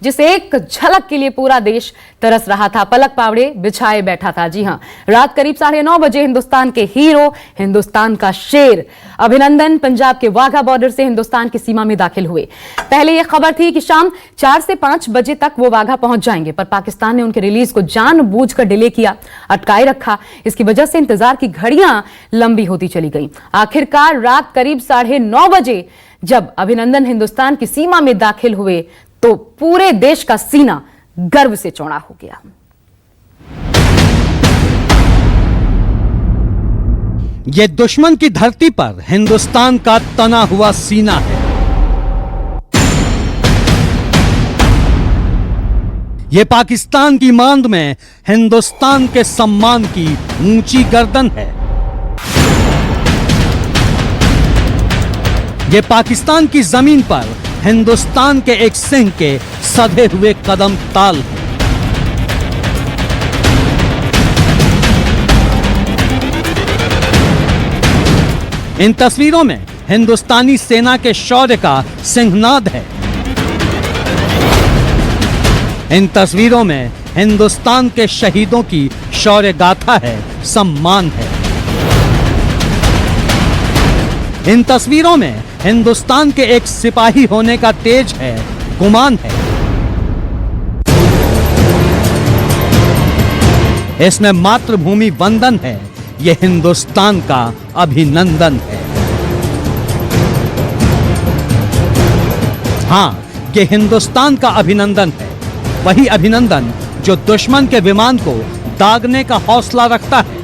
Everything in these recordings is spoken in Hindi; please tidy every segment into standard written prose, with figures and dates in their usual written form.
जिस एक झलक के लिए पूरा देश तरस रहा था, पलक पावड़े बिछाए बैठा था। जी हां, रात करीब 9:30 बजे हिंदुस्तान के हीरो, हिंदुस्तान का शेर अभिनंदन पंजाब के वाघा बॉर्डर से हिंदुस्तान की सीमा में दाखिल हुए। पहले यह खबर थी कि शाम 4 से 5 बजे तक वो वाघा पहुंच जाएंगे, पर पाकिस्तान ने उनके रिलीज को जानबूझकर डिले किया, अटकाए रखा। इसकी वजह से इंतजार की घड़ियां लंबी होती चली गई। आखिरकार रात करीब 9:30 बजे जब अभिनंदन हिंदुस्तान की सीमा में दाखिल हुए तो पूरे देश का सीना गर्व से चौड़ा हो गया। ये दुश्मन की धरती पर हिंदुस्तान का तना हुआ सीना है। ये पाकिस्तान की मांद में हिंदुस्तान के सम्मान की ऊंची गर्दन है। ये पाकिस्तान की जमीन पर हिंदुस्तान के एक सिंह के सधे हुए कदम ताल है। इन तस्वीरों में हिंदुस्तानी सेना के शौर्य का सिंहनाद है। इन तस्वीरों में हिंदुस्तान के शहीदों की शौर्य गाथा है, सम्मान है। इन तस्वीरों में हिंदुस्तान के एक सिपाही होने का तेज है, गुमान है। इसमें मातृभूमि वंदन है, यह हिंदुस्तान का अभिनंदन है। हां, यह हिंदुस्तान का अभिनंदन है, वही अभिनंदन जो दुश्मन के विमान को दागने का हौसला रखता है,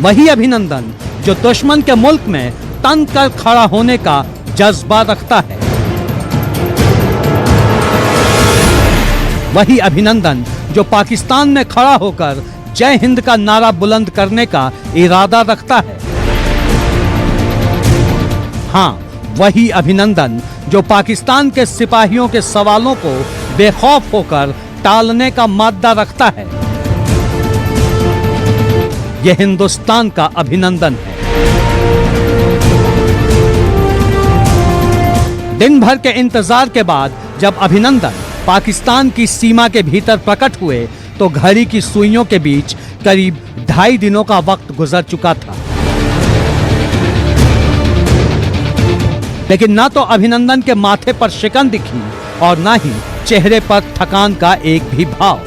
वही अभिनंदन जो दुश्मन के मुल्क में तन कर खड़ा होने का जज्बा रखता है, वही अभिनंदन जो पाकिस्तान में खड़ा होकर जय हिंद का नारा बुलंद करने का इरादा रखता है। हां, वही अभिनंदन जो पाकिस्तान के सिपाहियों के सवालों को बेखौफ होकर टालने का माद्दा रखता है। यह हिंदुस्तान का अभिनंदन है। दिन भर के इंतजार के बाद जब अभिनंदन पाकिस्तान की सीमा के भीतर प्रकट हुए तो घड़ी की सुइयों के बीच करीब 2.5 दिनों का वक्त गुजर चुका था। लेकिन ना तो अभिनंदन के माथे पर शिकन दिखी और ना ही चेहरे पर थकान का एक भी भाव।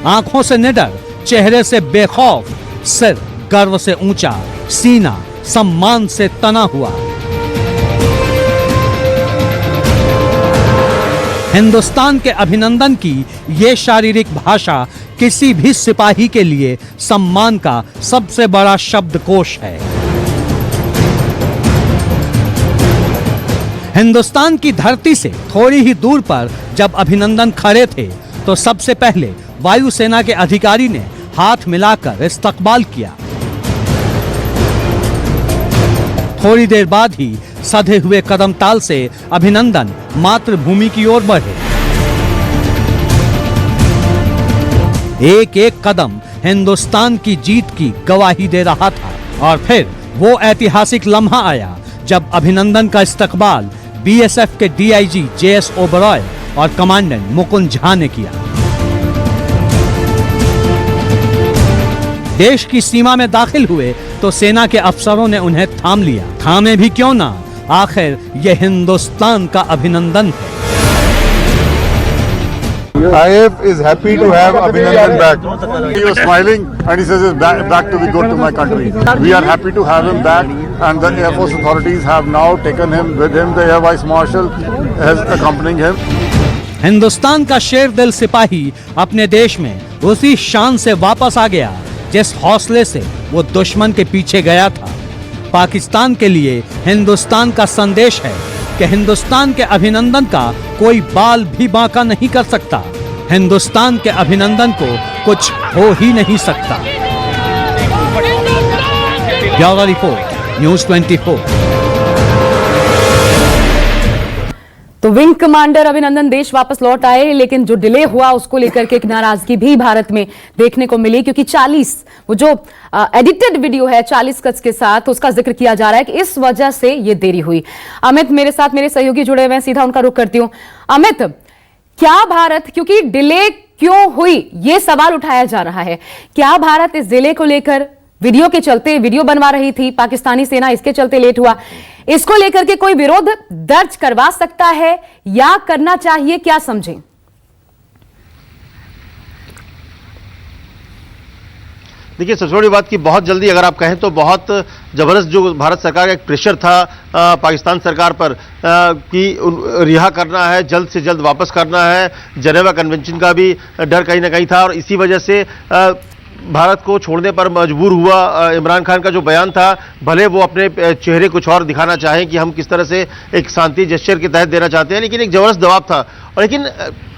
आंखों से निडर, चेहरे से बेखौफ, सिर गर्व से ऊंचा, सीना सम्मान से तना हुआ। हिंदुस्तान के अभिनंदन की ये शारीरिक भाषा किसी भी सिपाही के लिए सम्मान का सबसे बड़ा शब्दकोश है। हिंदुस्तान की धरती से थोड़ी ही दूर पर जब अभिनंदन खड़े थे तो सबसे पहले वायुसेना के अधिकारी ने हाथ मिलाकर इस्तकबाल किया। थोड़ी देर बाद ही सधे हुए कदम ताल से अभिनंदन मातृभूमि की ओर बढ़े। एक एक कदम हिंदुस्तान की जीत की गवाही दे रहा था। और फिर वो ऐतिहासिक लम्हा आया जब अभिनंदन का इस्तकबाल बीएसएफ के डीआईजी जेएस ओबरॉय और कमांडेंट मुकुंद झा ने किया। देश की सीमा में दाखिल हुए तो सेना के अफसरों ने उन्हें थाम लिया। थामे भी क्यों ना, आखिर यह हिंदुस्तान का अभिनंदन है। IAF is happy to have Abhinandan back. He was smiling and he says, back to be good to my country. We are happy to have him back, and the Air Force authorities have now taken him with him. The Air Vice Marshal has accompanying him. Hindustan का शेर दिल सिपाही अपने देश में उसी शान से वापस आ गया जिस हौसले से वो दुश्मन के पीछे गया था। पाकिस्तान के लिए हिंदुस्तान का संदेश है कि हिंदुस्तान के अभिनंदन का कोई बाल भी बांका नहीं कर सकता। हिंदुस्तान के अभिनंदन को कुछ हो ही नहीं सकता। Bureau report, news 24। तो विंग कमांडर अभिनंदन देश वापस लौट आए, लेकिन जो डिले हुआ उसको लेकर के एक नाराजगी भी भारत में देखने को मिली, क्योंकि 40 वो जो एडिटेड वीडियो है 40 कट्स के साथ, उसका जिक्र किया जा रहा है कि इस वजह से ये देरी हुई। अमित मेरे साथ, मेरे सहयोगी जुड़े हुए हैं, सीधा उनका रुख करती हूं। अमित, क्या भारत, क्योंकि डिले क्यों हुई ये सवाल उठाया जा रहा है, क्या भारत इस डिले को लेकर वीडियो के चलते, वीडियो बनवा रही थी पाकिस्तानी सेना, इसके चलते लेट हुआ, इसको लेकर के कोई विरोध दर्ज करवा सकता है या करना चाहिए, क्या समझें? देखिए, सबसे बड़ी बात कि बहुत जल्दी, अगर आप कहें तो बहुत जबरदस्त जो भारत सरकार का एक प्रेशर था पाकिस्तान सरकार पर कि रिहा करना है, जल्द से जल्द वापस करना है, जनेवा कन्वेंशन का भी डर कहीं ना कहीं था और इसी वजह से भारत को छोड़ने पर मजबूर हुआ। इमरान खान का जो बयान था, भले वो अपने चेहरे कुछ और दिखाना चाहें कि हम किस तरह से एक शांति जेस्चर के तहत देना चाहते हैं, लेकिन एक जबरदस्त दबाव था। और लेकिन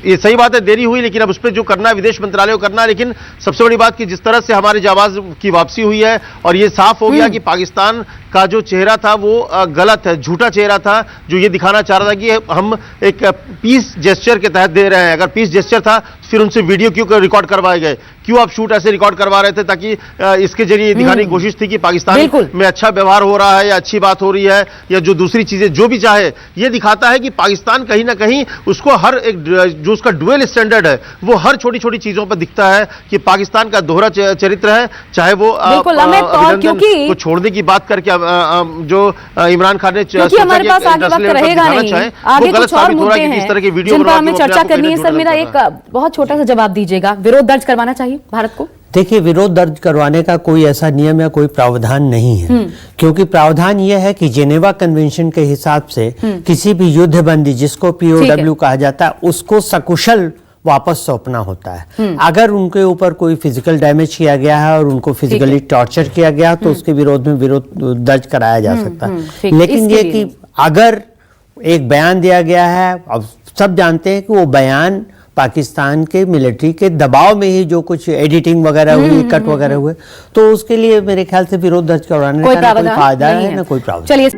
ये सही बात है, देरी हुई, लेकिन अब उस पर जो करना है विदेश मंत्रालय को करना है। लेकिन सबसे बड़ी बात कि जिस तरह से हमारी जाबाज की वापसी हुई है और ये साफ हो गया कि पाकिस्तान का जो चेहरा था वो गलत है, झूठा चेहरा था, जो ये दिखाना चाह रहा था कि हम एक पीस जेस्चर के तहत दे रहे हैं। अगर पीस जेस्चर था फिर उनसे वीडियो क्यों रिकॉर्ड करवाए गए, क्यों आप शूट ऐसे रिकॉर्ड करवा रहे थे, ताकि इसके जरिए दिखाने की कोशिश थी कि पाकिस्तान में अच्छा व्यवहार हो रहा है या अच्छी बात हो रही है या जो दूसरी चीजें जो भी चाहे। ये दिखाता है कि पाकिस्तान कहीं ना कहीं उसको हर एक जो उसका डुअल स्टैंडर्ड है वो हर छोटी छोटी चीजों पर दिखता है कि पाकिस्तान का दोहरा चरित्र है। चाहे वो अभिनंदन को छोड़ने की बात करके जो इमरान खान ने हमारे पास आगे वक्त रहेगा नहीं, आगे कुछ और मुद्दे हैं जिन पर हमें चर्चा करनी है। सर, मेरा एक बहुत छोटा सा जवाब दीजिएगा, विरोध दर्ज करवाना चाहिए भारत को? देखिए, विरोध दर्ज करवाने का कोई ऐसा नियम या कोई प्रावधान नहीं है, क्योंकि प्रावधान यह है कि जेनेवा कन्वेंशन के हिसाब से किसी भी युद्धबंदी, जिसको POW कहा जाता है, उसको सकुशल वापस सौंपना होता है। अगर उनके ऊपर कोई फिजिकल डैमेज किया गया है और उनको फिजिकली टॉर्चर किया गया तो उसके विरोध में विरोध दर्ज कराया जा सकता है। लेकिन ये कि अगर एक बयान दिया गया है, अब सब जानते हैं कि वो बयान पाकिस्तान के मिलिट्री के दबाव में ही जो कुछ एडिटिंग वगैरह हुई, कट वगैरह हुए, तो उसके लिए मेरे ख्याल से विरोध दर्ज करवाने का कोई फायदा है ना कोई प्रावधान। चलिए।